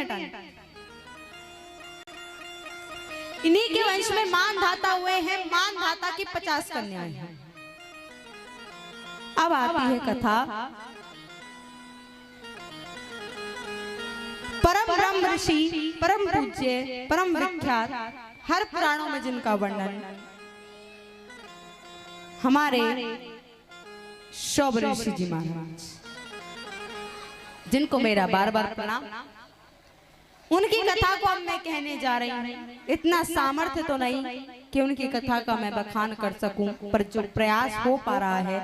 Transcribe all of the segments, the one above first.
हटानी। इन्हीं के वंश में मानधाता हुए हैं, मानधाता की 50 कन्याएं हैं। अब आती है कथा परम ब्रह्म ऋषि, परम पूज्य, परम विख्यात, हर पुराणों में जिनका वर्णन हमारे शौभ ऋषि जी महाराज, जिनको मेरा बार बार प्रणाम। उनकी कथा को अब मैं कहने जा रही हूँ। इतना सामर्थ्य तो नहीं कि उनकी कथा का मैं बखान कर सकूं, पर जो प्रयास हो पा रहा है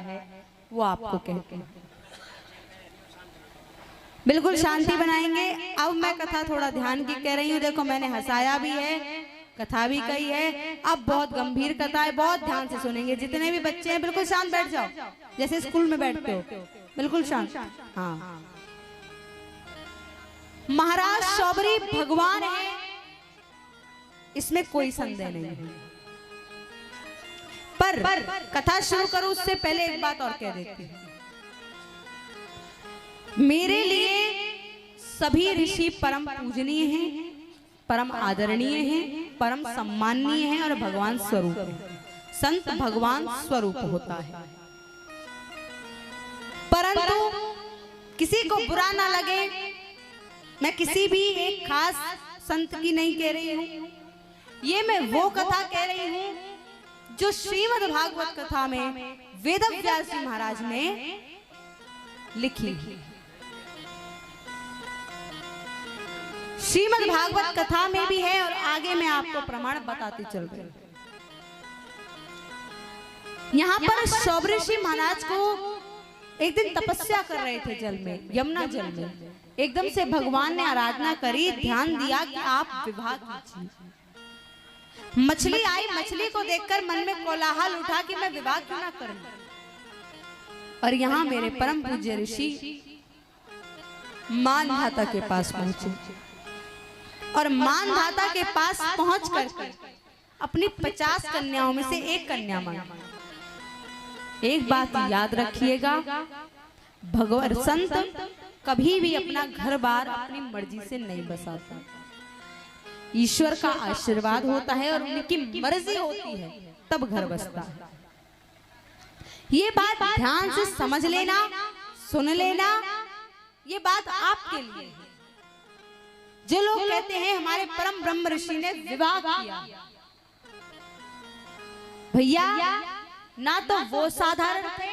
वो आपको कहते हैं। बिल्कुल शांति बनाएंगे। अब मैं कथा थोड़ा ध्यान की कह रही हूँ। देखो मैंने हंसाया भी है, कथा भी कही है। अब बहुत गंभीर कथा है, बहुत ध्यान से सुनेंगे। जितने भी बच्चे हैं बिल्कुल शांत बैठ जाओ, जैसे स्कूल में बैठते हो, बिल्कुल शांत। हाँ, महाराज शौबरी भगवान है, इसमें कोई संदेह नहीं है। पर कथा शुरू करूं उससे पहले एक बात और कह देती हूं। मेरे लिए सभी ऋषि परम पूजनीय हैं, परम आदरणीय हैं, परम सम्माननीय हैं और भगवान स्वरूप है। संत भगवान स्वरूप होता है। परंतु किसी को बुरा ना लगे, मैं किसी भी एक खास संत की नहीं कह रही हूं। ये मैं वो कथा कह रही हूं जो श्रीमद् भागवत कथा में वेदव्यास जी महाराज ने लिखी। श्रीमद् भागवत कथा में भी है और आगे मैं आपको प्रमाण बताती चल रही हूं। यहाँ पर शौभ ऋषि महाराज को एक दिन तपस्या कर रहे थे जल में, यमुना जल में। एकदम से भगवान ने आराधना करी, ध्यान दिया कि आप विवाह कीजिए। मछली आई, मछली को देखकर मन में कोलाहल उठा कि मैं विवाह क्यों ना करूं। और यहाँ मेरे परम पूज्य ऋषि मानधाता के पास पहुंचे और मानधाता के पास पहुंचकर अपनी 50 कन्याओं में से एक कन्या मांगी। एक बात याद रखिएगा, भगवान संत कभी भी अपना घर बार अपनी मर्जी से नहीं बसाता। ईश्वर का आशीर्वाद होता है और उनकी मर्जी होती है तब घर बसता है। ये बात ध्यान से समझ लेना, सुन लेना। ये बात आपके लिए है। जो लोग कहते हैं हमारे परम ब्रह्म ऋषि ने विवाह किया, भैया ना तो वो साधारण थे,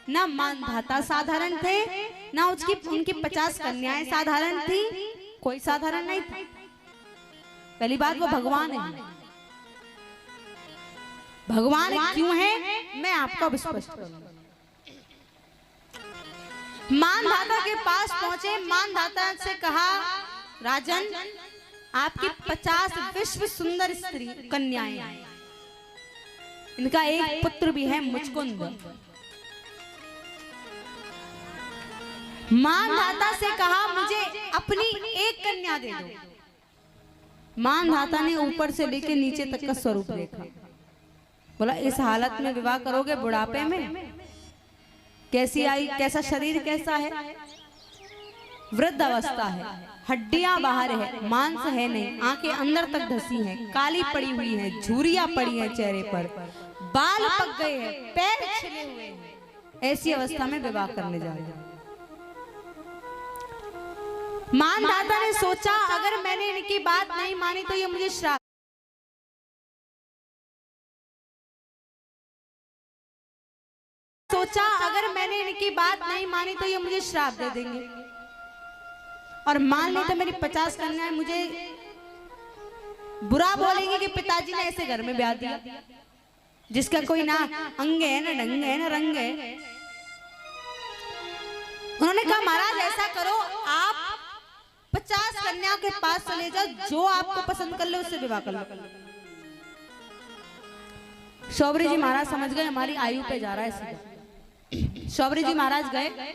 ना मानधाता साधारण थे, ना उनकी 50 कन्याएं साधारण थी। कोई साधारण नहीं था। पहली बात, वो भगवान है। भगवान क्यों है मैं आपको स्पष्ट करूंगा। मानधाता के पास पहुंचे, मानधाता से कहा, राजन आपकी 50 विश्व सुंदर स्त्री कन्याएं हैं, इनका एक पुत्र भी है मुचकुंद। मानधाता से कहा मुझे अपनी एक कन्या दे दो। मानधाता ने ऊपर से लेकर नीचे तक का स्वरूप देखा, बोला इस हालत में विवाह करोगे बुढ़ापे में? कैसी आई, कैसा शरीर कैसा है? वृद्ध अवस्था है, हड्डियां बाहर है, मांस है नहीं, आंखें अंदर तक धसी हैं, काली पड़ी हुई है, झुर्रियां पड़ी हैं चेहरे पर, बाल पक गए हैं, पैर छिले हुए हैं। ऐसी अवस्था में विवाह करने जा रहे हैं। मानधाता ने सोचा अगर मैंने इनकी बात नहीं मानी तो ये मुझे श्राप, सोचा अगर मैंने इनकी बात नहीं मानी तो ये मुझे श्राप दे देंगे, और मान ली तो मेरी 50 कन्याएं मुझे बुरा बोलेंगे कि पिताजी ने ऐसे घर में ब्याह दिया जिसका कोई ना अंग है ना ढंग है ना रंग है। उन्होंने कहा महाराज ऐसा करो, आप 50 कन्याओं के पास चले जाओ, जो आपको पसंद कर ले उससे विवाह कर लो। शौबरी जी महाराज समझ गए हमारी आयु पे जा रहा है सीधा। शौबरी जी महाराज गए,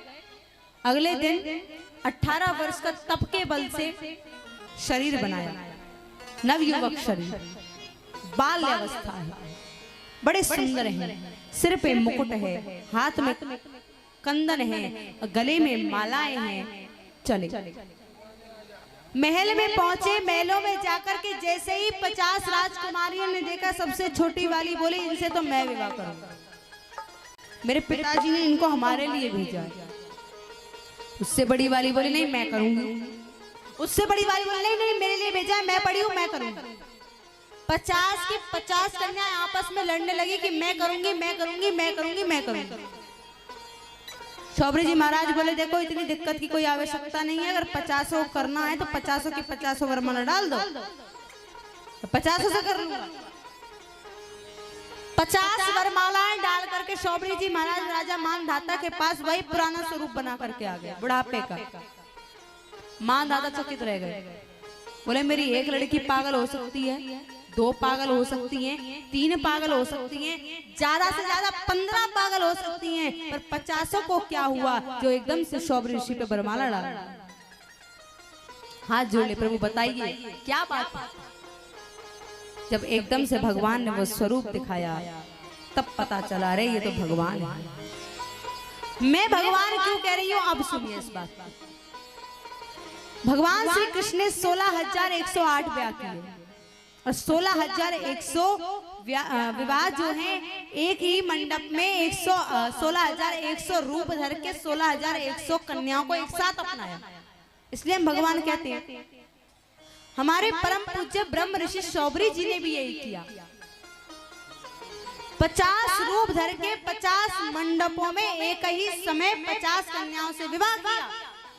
अगले दिन 18 वर्ष का तप के बल से शरीर बनाया, नवयुवक शरीर, बाल्य अवस्था है, बड़े सुंदर हैं, सिर पे मुकुट है, हाथ में कंदन है, गले में मालाएं हैं। चले महल में पहुंचे। महलों में जाकर के जैसे ही 50 राजकुमारियों ने देखा, सबसे छोटी वाली बोली इनसे तो मैं विवाह करूंगा, मेरे पिताजी ने इनको हमारे लिए भेजा। उससे बड़ी वाली बोली नहीं मैं करूंगी। उससे बड़ी वाली बोली नहीं नहीं मेरे लिए भेजा है, मैं पढ़ी हूं, मैं करूंगी। 50 की 50 कन्याएं आपस में लड़ने लगी कि मैं करूंगी, मैं करूंगी, मैं करूंगी, मैं करूंगी। शौबरी जी महाराज बोले देखो इतनी दिक्कत की कोई आवश्यकता नहीं है, अगर 50 करना है तो 50 की 50 वरमाला डाल दो, 50 से कर लूंगा। 50 वरमालाएं डाल करके शौबरी जी महाराज राजा मानधाता के पास वही पुराना स्वरूप बना करके आ गए, बुढ़ापे का। मानधाता चकित रह गए, बोले मेरी एक लड़की पागल हो सकती है, 2 पागल हो सकती हैं, 3 पागल हो सकती हैं, ज्यादा से ज्यादा 15 पागल हो सकती हैं, पर 50 को क्या हुआ जो एकदम से शौबरी ऋषि पे वरमाला डाला। हाथ जोड़ ले प्रभु बताइए क्या बात है। जब एकदम से भगवान ने वो स्वरूप दिखाया तब पता चला रे ये तो भगवान है। मैं भगवान क्यों कह रही हूं अब सुनिए इस बात को। भगवान श्री कृष्ण ने 16,108 ब्याह किए और 16,100 विवाह जो हैं एक ही मंडप में 16,100 रूप धर के 16,100 कन्याओं को एक साथ अपनाया। इसलिए हम भगवान कहते हैं। हमारे परम पूज्य ब्रह्म ऋषि शौबरी जी ने भी यही किया। 50 रूप धर के 50 मंडपों में एक ही समय 50 कन्याओं से विवाह किया,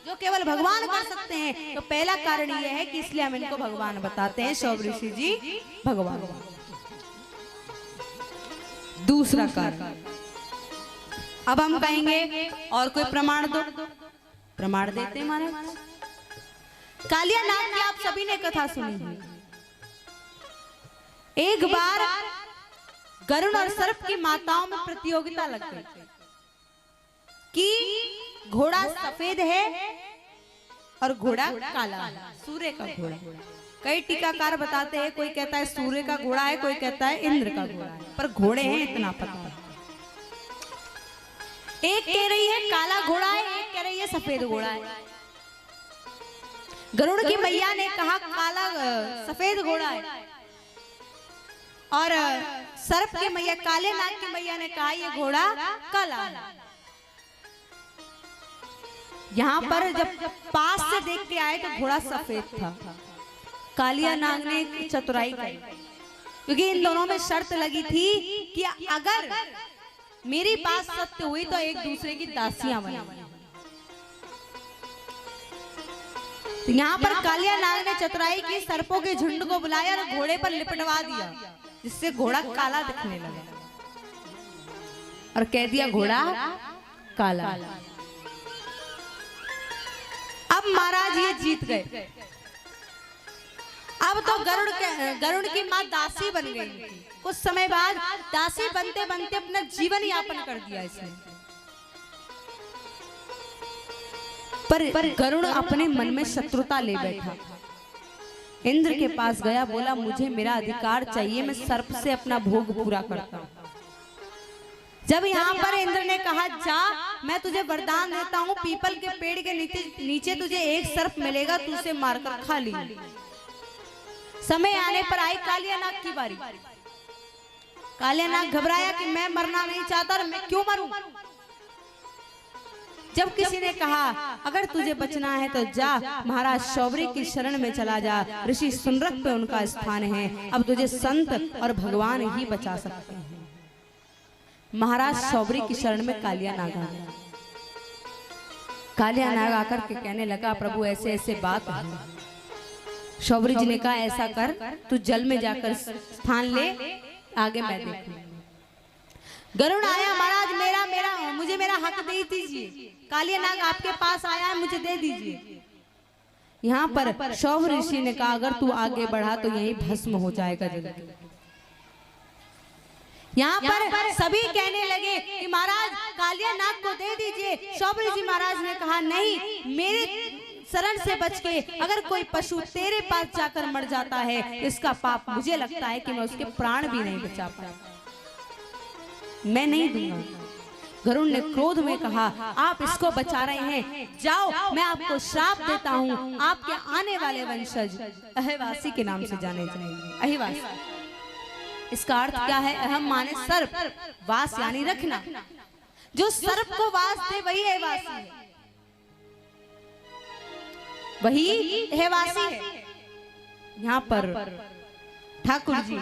जो केवल भगवान कर सकते हैं। तो पहला कारण यह है कि इसलिए हम इनको भगवान बताते हैं, शौबरी ऋषि जी भगवान। दूसरा कारण अब हम कहेंगे और कोई प्रमाण दो, प्रमाण देते हैं महाराज। कालिया नाग की आप सभी ने कथा सुनी है। एक बार गरुड़ और सर्प की माताओं में प्रतियोगिता लग गई कि घोड़ा सफेद है और घोड़ा काला है, सूर्य का घोड़ा। कई टीकाकार बताते हैं, कोई कहता है सूर्य का घोड़ा है, कोई कहता है इंद्र का घोड़ा है, पर घोड़े हैं इतना पता। एक कह रही है काला घोड़ा है, एक कह रही है सफेद घोड़ा है। गरुड़ की मैया ने कहा काला सफेद घोड़ा है, और सर्प की मैया काले नाग की मैया ने कहा ये घोड़ा काला है। यहाँ पर जब पास से देख के आए तो घोड़ा सफेद था। कालिया नाग ने चतुराई करी, क्योंकि इन दोनों में शर्त लगी थी कि अगर मेरी बात सत्य हुई तो एक दूसरे की दासियां बनेंगी। तो यहाँ पर कालिया नाग ने चतुराई की, सर्पों के झुंड को बुलाया और घोड़े पर लिपटवा दिया, जिससे घोड़ा काला दिखने लगा और कह दिया घोड़ा काला। अब महाराज ये जीत गए। अब तो गरुड़ की मां दासी बन गई। कुछ समय बाद दासी बनते बनते अपना जीवन यापन कर दिया इसने। पर गरुड़ अपने मन में शत्रुता ले बैठा। इंद्र के पास गया, बोला मुझे मेरा अधिकार चाहिए, मैं सर्प से अपना भोग पूरा करता हूं। जब यहाँ पर इंद्र ने कहा जा मैं तुझे वरदान देता हूँ, पीपल के पेड़ के नीचे तुझे एक सर्प मिलेगा, तू उसे मारकर खा ली। समय आने पर आई कालिया नाग की बारी। कालिया नाग घबराया कि मैं मरना नहीं चाहता और मैं क्यों मरूं। जब किसी ने कहा अगर तुझे बचना है तो जा महाराज शौबरी की शरण में चला जा, ऋषि सुनरक पे उनका स्थान है, अब तुझे संत और भगवान ही बचा सकते हैं। महाराज शौबरी की शरण में कालिया नाग आ गया। कालिया नाग आकर के कहने लगा प्रभु ऐसे ऐसे बात है। शौबरी जी ने कहा ऐसा कर तू जल में जाकर स्थान ले, आगे मैं देखूं। गरुड़ आया, महाराज मुझे मेरा हक दे दीजिए। कालिया नाग आपके पास आया है, मुझे दे दीजिए। यहाँ पर शौबरी ऋषि ने कहा अगर तू आगे बढ़ा तो यही भस्म हो जाएगा जगत। यहाँ पर सभी कहने लगे कि महाराज कालिया नाग को दे दीजिए। शौबरी जी महाराज ने कहा नहीं, मेरे शरण से बच के अगर कोई पशु तेरे पास जाकर मर जाता है, इसका पाप मुझे लगता है कि मैं उसके प्राण भी नहीं बचा पाऊंगा, मैं नहीं दूंगा। गरुड़ ने क्रोध में कहा, आप इसको बचा रहे हैं, जाओ मैं आपको श्राप देता हूँ, आपके आने वाले वंशज अहिवासी के नाम से जाने जाएंगे। अहिवासी, इसका अर्थ क्या है? अहम माने सर्प, वास यानी रखना। जो सर्प को वास दे वही अहिवासी है, वही अहिवासी है। यहाँ पर ठाकुर जी,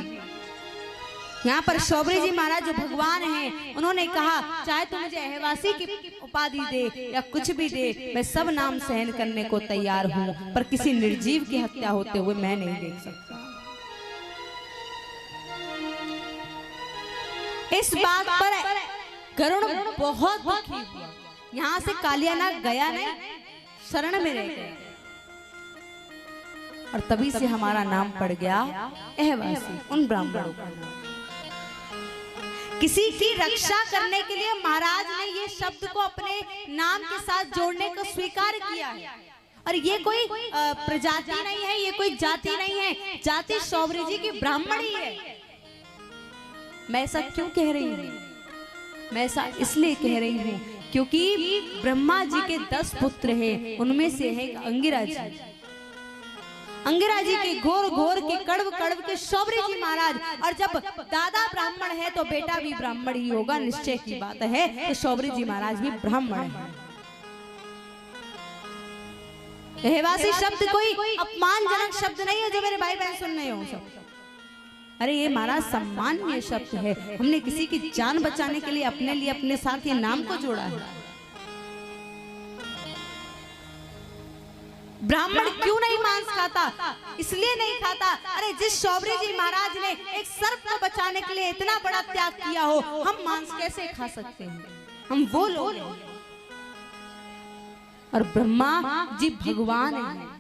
यहाँ पर शौबरी जी महाराज जो भगवान हैं, उन्होंने कहा चाहे तो मुझे अहिवासी की उपाधि दे या कुछ भी दे, मैं सब नाम सहन करने को तैयार हूँ, पर किसी निर्जीव की हत्या होते हुए मैं नहीं देख सकता। इस बात पर गरुड़ बहुत दुखी हुआ। यहाँ से कालियानाग गया नहीं, शरण में रह गया, और तभी से हमारा नाम पड़ गया अहिवासी, उन ब्राह्मणों का नाम। किसी की रक्षा करने के लिए महाराज ने ये शब्द को अपने नाम के साथ जोड़ने को स्वीकार किया है। और ये कोई प्रजाति नहीं है, ये कोई जाति नहीं है, जाति शौबरी जी की ब्राह्मण ही है। मैं ऐसा क्यों कह रही हूँ? मैं ऐसा इसलिए कह रही हूँ क्योंकि ब्रह्मा जी के 10 पुत्र हैं, उनमें से है अंगिरा जी। अंगिरा जी के घोर घोर के कड़व कड़व के शौबरी जी महाराज, और जब दादा ब्राह्मण है तो बेटा भी ब्राह्मण ही होगा, निश्चय की बात है। तो शौबरी जी महाराज भी ब्राह्मण है। अहिवासी शब्द कोई अपमानजनक शब्द नहीं है जो मेरे भाई बहन सुन रहे हो सब। अरे ये महाराज सम्माननीय शब्द है। हमने किसी की जान बचाने के लिए अपने साथ ये नाम को जोड़ा है। ब्राह्मण क्यों नहीं मांस खाता? इसलिए नहीं खाता, अरे जिस शौबरी जी महाराज ने एक सर्प को बचाने के लिए इतना बड़ा त्याग किया हो, हम मांस कैसे खा सकते हैं? हम वो लोग हैं। और ब्रह्मा जी भगवान हैं।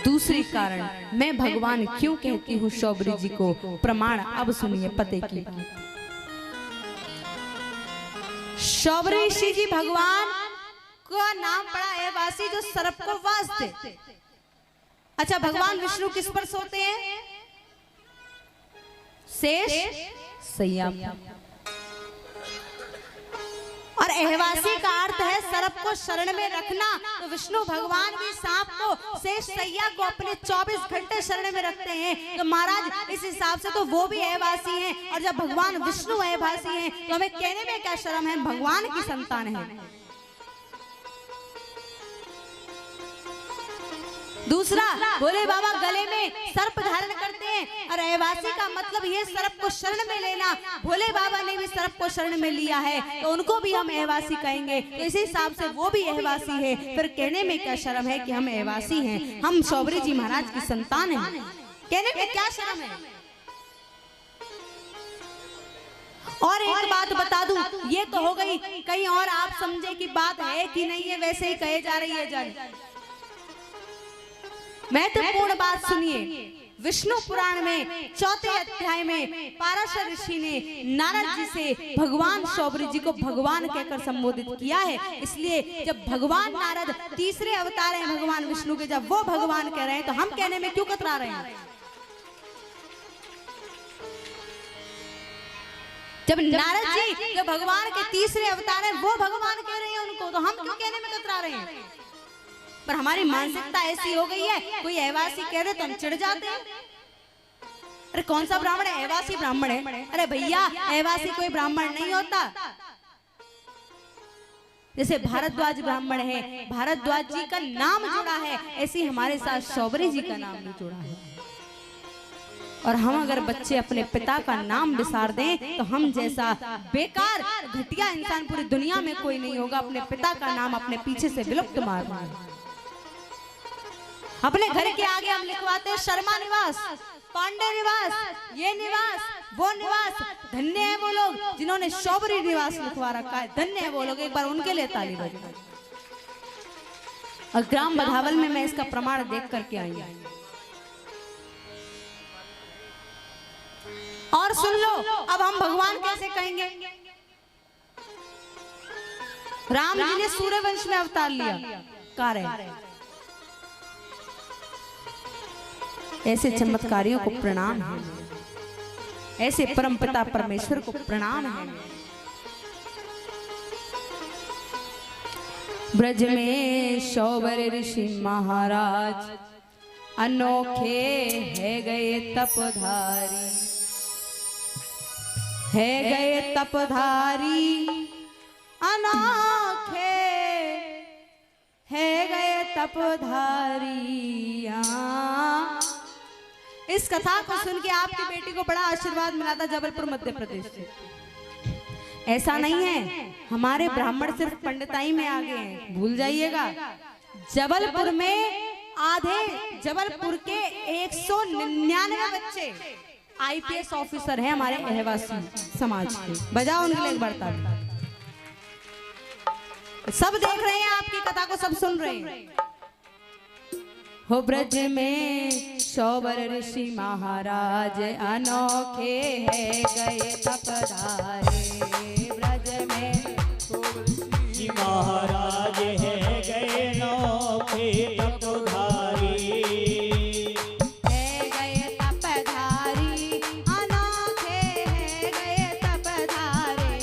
दूसरी कारण मैं भगवान क्यों कहती हूँ शौबरी जी को, प्रमाण अब सुनिए पते की बात। शौबरी ऋषि जी भगवान का नाम पड़ा अहिवासी, जो सर्प को वास दे। अच्छा, भगवान विष्णु किस पर सोते हैं? शेष सैया। और अहिवासी का अर्थ है सर्प को शरण में रखना। तो विष्णु भगवान भी सांप को, शेष सैया को अपने 24 घंटे शरण में रखते हैं। तो महाराज इस हिसाब से तो वो भी अहिवासी हैं। और जब भगवान विष्णु अहिवासी हैं तो हमें कहने में क्या शर्म है? भगवान की संतान है। दूसरा, भोले बाबा गले में सर्प धारण करते हैं, और अहिवासी का मतलब ये सर्प को शरण में लेना। भोले बाबा ने भी सर्प को शरण में लिया है, तो उनको भी हम अहिवासी कहेंगे। तो इसी हिसाब से वो भी अहिवासी है। फिर कहने में क्या शर्म है कि हम अहिवासी हैं, हम शौबरी जी महाराज की संतान हैं। कहने में क्या शर्म है? और एक बात बता दूं, ये तो हो गई, कहीं और आप समझे कि बात है कि नहीं है, वैसे ही कहे जा रही है जन। महत्वपूर्ण बात सुनिए। विष्णु पुराण में 4 अध्याय में पाराशर ऋषि ने नारद जी से भगवान शौबरी जी को भगवान कहकर संबोधित किया है। इसलिए जब भगवान नारद तीसरे अवतार हैं भगवान विष्णु के, जब वो भगवान कह रहे हैं तो हम कहने में क्यों कतरा रहे हैं? जब नारद जी जो भगवान के तीसरे अवतार हैं वो भगवान कह रहे हैं उनको, तो हम क्यों कहने में कतरा रहे हैं? पर हमारी मानसिकता ऐसी हो गई है, कोई अहिवासी कह रहे तो हम चिढ़ जाते हैं। अरे कौन सा ब्राह्मण है? अहिवासी ब्राह्मण है। अरे भैया, अहिवासी कोई ब्राह्मण नहीं होता। जैसे भारद्वाज ब्राह्मण है, भारद्वाज जी का नाम जुड़ा है, ऐसे हमारे साथ शौबरी जी का नाम भी जुड़ा है। और हम अगर बच्चे अपने पिता का नाम विसार दें तो हम जैसा बेकार घटिया इंसान पूरी दुनिया में कोई नहीं होगा। अपने पिता का नाम अपने पीछे से विलुप्त मार रहे हैं। अपने घर के आगे हम लिखवाते हैं शर्मा निवास, पांडे निवास, ये निवास, वो निवास। धन्य है वो लोग जिन्होंने शौबरी निवास लिखवा रखा है। धन्य है वो लोग, एक बार उनके लिए ताली बजाएं। और ग्राम बधावल में मैं इसका प्रमाण देख करके आई हूं। और सुन लो, अब हम भगवान कैसे कहेंगे? राम जी ने सूर्यवंश में अवतार लिया, कार्य ऐसे चमत्कारियों को प्रणाम है, ऐसे परमपिता परमेश्वर को प्रणाम है। ब्रज में शौवर ऋषि महाराज अनोखे है गए तपधारी, है गए तपधारी अनोखे है गए तपधारी। इस कथा को सुन के आपकी बेटी को बड़ा आशीर्वाद मिला था जबलपुर मध्य प्रदेश से। ऐसा नहीं है हमारे ब्राह्मण सिर्फ पंडिताई में आगे हैं, भूल जाइएगा। जबलपुर में जबलपुर के 199 बच्चे आईपीएस ऑफिसर हैं हमारे रहवासी समाज के। बजाओ उनके लिए एक बार ताली। सब देख रहे हैं आपकी कथा को, सब सुन रहे हैं। हो ब्रज में शौवर ऋषि महाराज अनोखे है गए तपधारे। ब्रज में ऋषि महाराज है गए अनोखे तपधारी, है गए तपधारी अनोखे है गए तपधारे।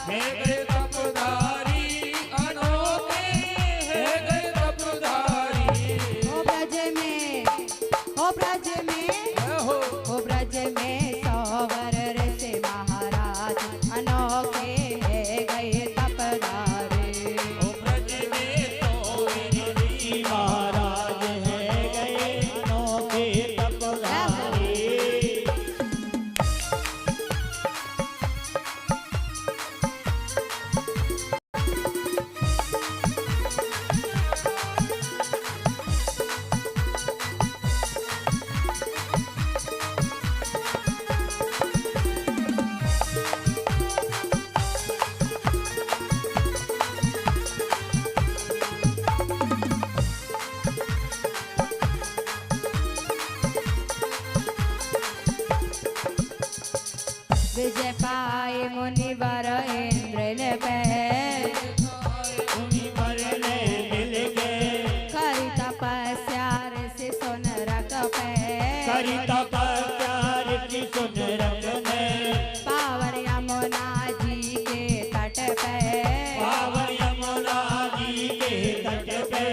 है गए तपधारी अनोखे है गए तपधारी। हो ब्रज में हो ब्रज में हो ब्रज में शौवर ऋषि महाराज अनोखे है गए तपधारे। ओ ब्रज में तो ऋषि महाराज है गए अनोखे तपधारी। विजय पाए मुनिवर इंद्र ने पे मुनि वर ने मिल गए, करी तपस्या ऋषि सुन रख पे। करी तपस्या ऋषि सुन रखने, पावन यमुना जी के तट पे पावन यमुना जी के तट पे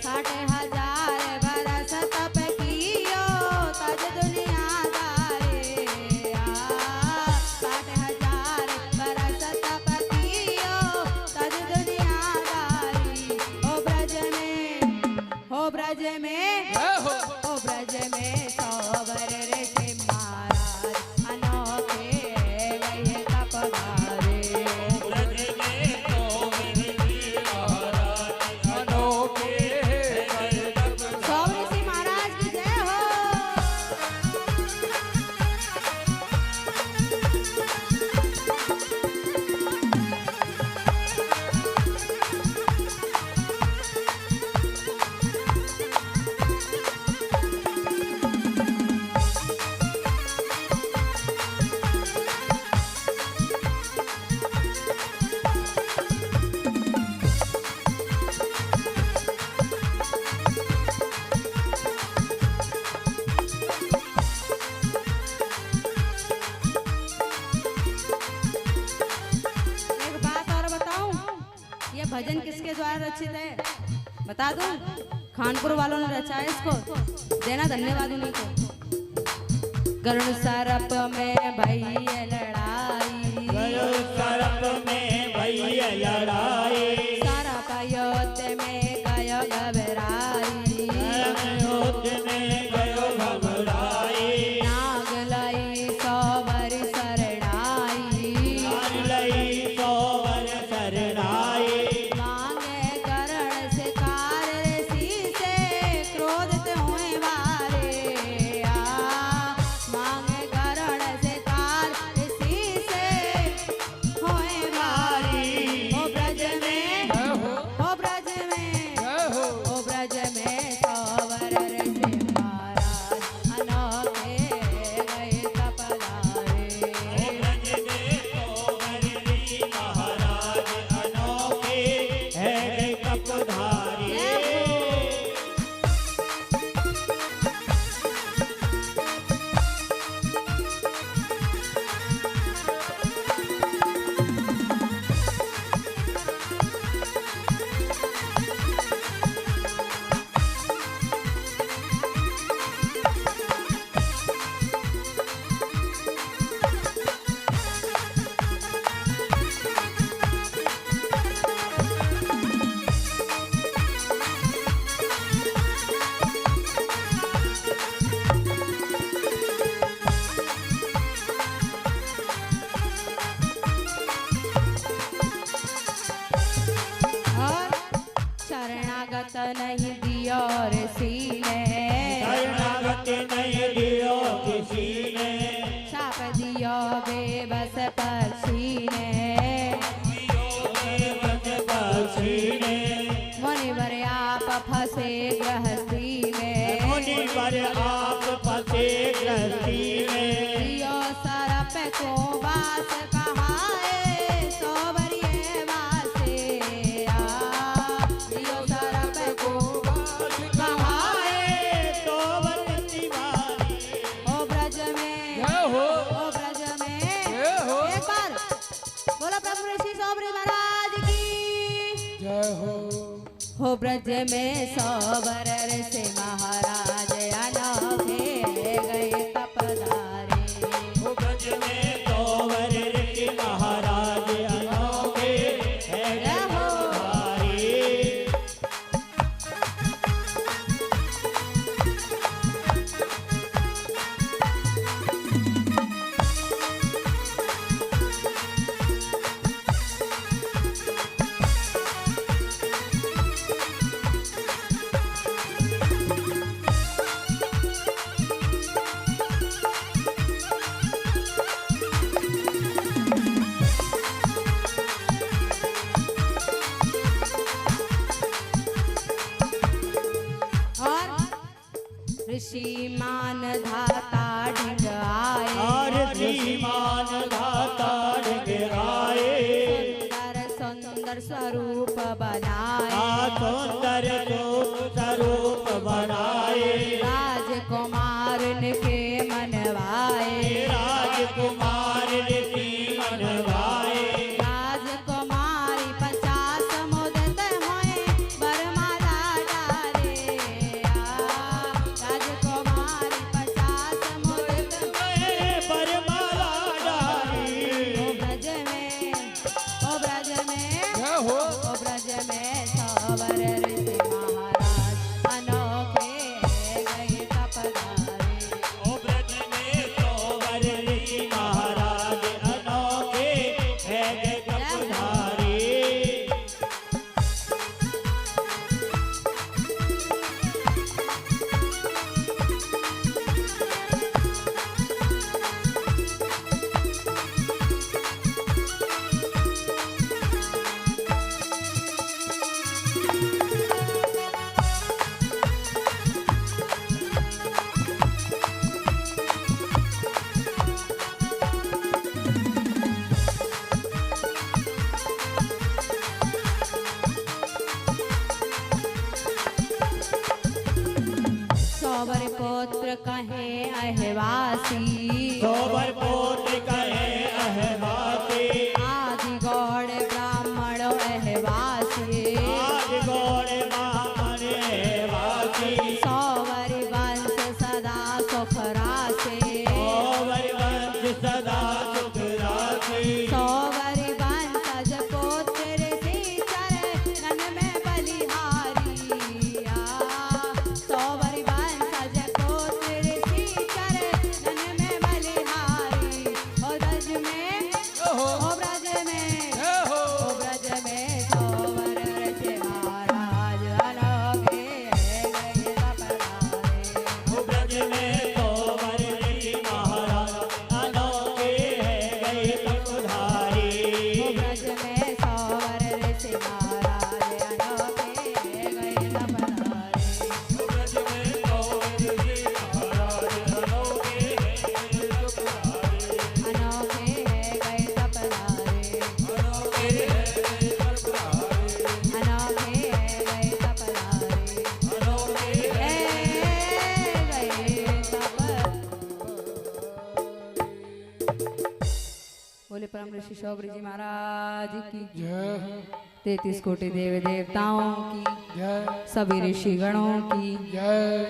60,000 बरस तप कियो तज दुनियादारी। 60,000 बरस तप कियो तज दुनियादारी। हो ब्रज में हो ब्रज में शौवर ऋषि महाराज अनोखे गए तपधारे। ब्रज में तो ऋषि महाराज अनोखे है गए तपधारी। शौवर ऋषि महाराज की जय हो। एक बात और बताऊं, ये भजन किसके द्वारा रचित है बता दूं? खानपुर वालों ने रचा है इसको, देना धन्यवाद उन्हीं को। गरुड़ सरप में भई लड़ाई, गयो सरप में भई लड़ाई, सरप युद्ध में गयो घबराई। युद्ध में गयो घबराई, नाग लई शौवर शरणाई। नाग लई शौवर शरणाई। मांगे करण से कार ऋषि से क्रोधित हुए वारे। मांगे करण से कार ऋषि से हुए वारे। हो ब्रज में हो ब्रज में हो ब्रज में शौवर नहीं दियो ऋषि ने, शरणागत नहीं दियो किसी ने, शाप दियो बेबस पक्षी ने, बेबस पक्षी ने, मुनिवर आप फंसे गृहस्थी में, मुनिवर आप फंसे गृहस्थी में, दियो सरप को वास कहाए सोबरिये वासे दियो सरप को वास कहाए सोबरती वारी। ओ ब्रज में, जय हो, ओ ब्रज में, जय हो, एक बार बोलो प्रभु ऋषि सोबरी महाराज की जय हो। हो ब्रज में सोबर ऋषि महाराज अनोखे गए तपधारे, ओ ब्रज में सोबर ऋषि महाराज अनोखे है जय हो। तपधारी। और ऋषि मान धाता ढिंग आए, और श्रीमान धाता गिराए, सुंदर सुंदर स्वरूप बनाए, सुंदर स्वरूप बनाए, राजकुमार के मनवाए, राजकुमार ऋषि मनवाए, राजकुमारी 50 मुदत होए बरमाला डाले, राजकुमारी 50 मुदत बरमाला डाली। ओ ब्रज में, ओ ब्रज में, जय हो, ओ ब्रज में सोबर ऋषि महाराज अनोखे गए तपधारे, ओ ब्रज में सोबर ऋषि महाराज अनोखे है गए तपधारी। सोबर पुत्र कहे अहवासी, सोबर पोत्र कहे अहवासी, आदि गौड़ ब्राह्मण अहवासी, आज गौड़ ब्राह्मण अहवासी, सोवर वंश सदा सुख रासे, सोबर वंश सदा सुख राशि, सोवर वंशज पुत्र ऋषि चरण में बलिहारी, सोवर वंशज पुत्र ऋषि चरण में बलिहारी, ओ ब्रज में, ओ ब्रज में, जय हो, ओ ब्रज में सोवर ऋषि महाराज अनोखे गए तपधारे, ओ ब्रज में सोबर ऋषि महाराज अनोखे है गए तपधारी। ओ ब्रज में सोवर ऋषि महाराज अनोखे गए तपधारे, ब्रज में सोबर ऋषि महाराज अनोखे हैं तपधारे, अनोखे गए तपधारे, अनोखे हैं तपधारे, अनोखे गए तपधारे, अनोखे गए बोले परम ऋषि सोबर जी महाराज की जय हो, 33 कोटि देव देवताओं की, जय, सभी ऋषि गणों की, जय,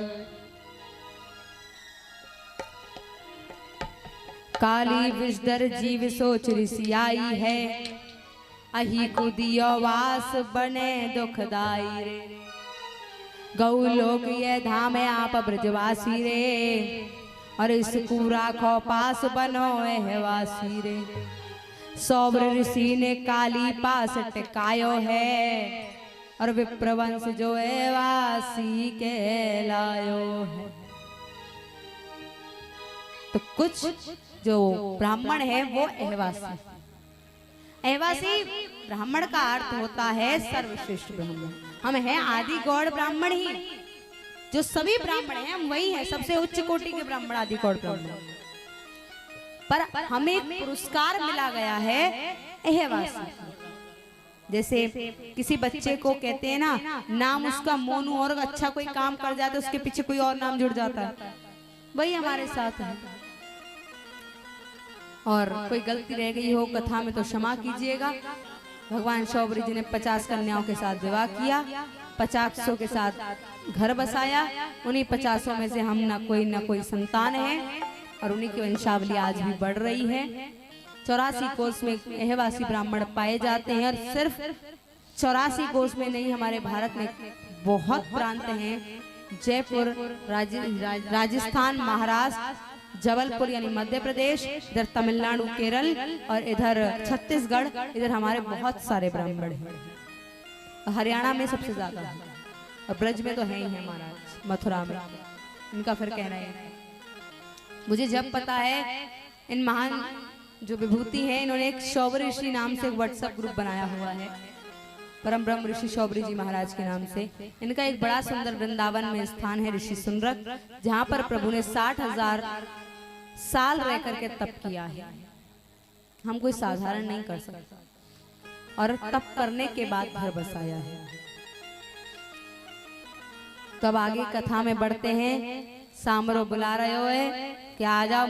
काली विषधर जीव सोच ऋषि आई है, अही को दियो वास बने दुखदाई रे, गौ लोक ये धाम है आप ब्रजवासी रे, और इस कूरा खो पास बनो एहवासी रे, सौब्र ऋषि ने काली पास टिकायो है, और विप्रवंश जो एवासी के लायो है। तो कुछ जो ब्राह्मण है वो एहवासी। एहवासी ब्राह्मण का अर्थ होता है सर्वश्रेष्ठ ब्राह्मण। हम हैं आदि गौड़ ब्राह्मण ही, जो सभी ब्राह्मण हैं हम वही हैं, सबसे उच्च कोटि के ब्राह्मण आदि गौड़ ब्राह्मण। पर हमें एक पुरस्कार मिला गया है एहवासी। जैसे किसी बच्चे को कहते हैं ना, नाम उसका मोनू और अच्छा कोई काम कर जाता है उसके पीछे कोई और नाम जुड़ जाता है, वही हमारे साथ है। और कोई गलती रह गई हो कथा में तो क्षमा कीजिएगा। भगवान शौबरी जी ने 50 कन्याओं के साथ विवाह किया, 50 के साथ घर बसाया। उन्हीं 50 में से हम ना कोई संतान है और उन्हीं की वंशावली आज भी बढ़ रही है। 84 कोष में एहवासी ब्राह्मण पाए जाते हैं और सिर्फ 84 कोष में नहीं, हमारे भारत में बहुत प्रांत हैं, जयपुर, राजस्थान, महाराष्ट्र, जबलपुर यानी मध्य प्रदेश, इधर तमिलनाडु, केरल और इधर छत्तीसगढ़, इधर हमारे बहुत सारे ब्राह्मण हैं। हरियाणा में सबसे ज्यादा है और ब्रज में तो है ही है महाराज, मथुरा में इनका फिर कहना है। मुझे जब पता है इन महान जो विभूति हैं, इन्होंने एक शौबरी ऋषि नाम से एक व्हाट्सएप ग्रुप बनाया हुआ है, परम ब्रह्म ऋषि शौबरी जी महाराज के नाम से। इनका एक बड़ा सुंदर वृंदावन में स्थान है ऋषि सुनरक, जहाँ पर प्रभु ने 60,000 साल रह करके तप किया है। हम कोई साधारण नहीं कर सकते और तप करने के बाद घर बसाया है। तो अब आगे कथा में बढ़ते हैं। सामरो बुला रहे हो है कि आ जाओ।